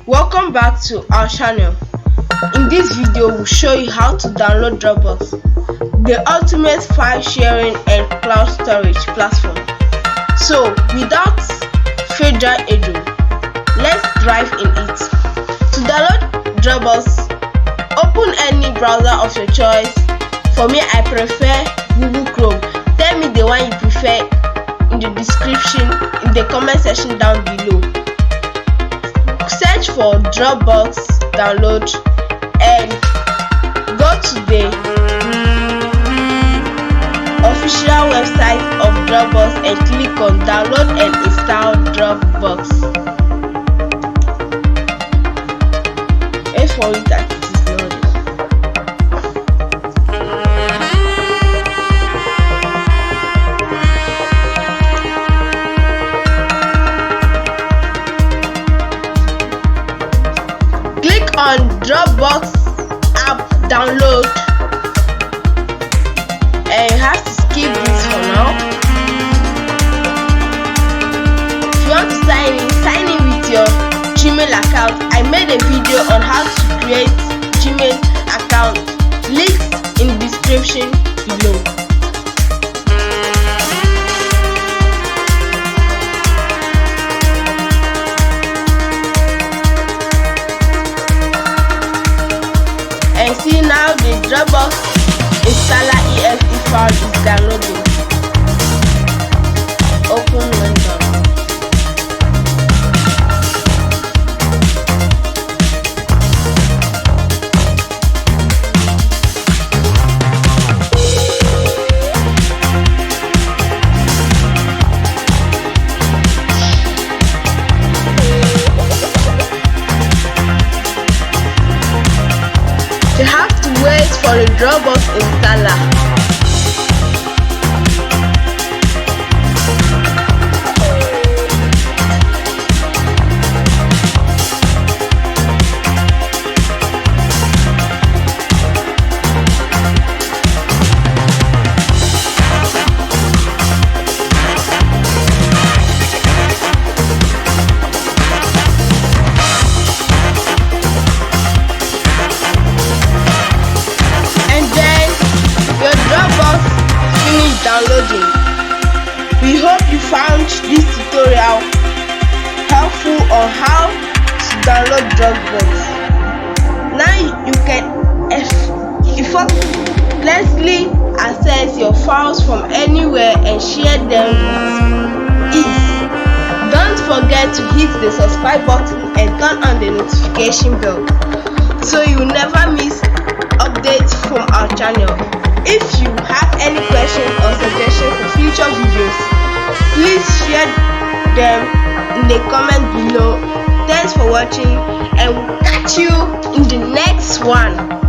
Welcome back to our channel. In this video, we'll show you how to download Dropbox, the ultimate file sharing and cloud storage platform. So, without further ado, let's dive in it. To download Dropbox, open any browser of your choice. For me, I prefer Google Chrome. Tell me the one you prefer in the description, in the comment section down below. Search for Dropbox download and go to the official website of Dropbox and click on download and install Dropbox. Wait for it that it is loading. Click on Dropbox app download and you have to skip this for now. If you want to sign in with your Gmail account. I made a video on how to create Gmail account, links in the description below. And see now the Dropbox installer exe file is downloading. Open window. You have to wait for the Dropbox installer. Downloading. We hope you found this tutorial helpful on how to download Dropbox. Now you can effortlessly access your files from anywhere and share them with ease. Don't forget to hit the subscribe button and turn on the notification bell so you never miss updates from our channel. If you have any questions or suggestions for future videos, please share them in the comment below. Thanks for watching and we'll catch you in the next one.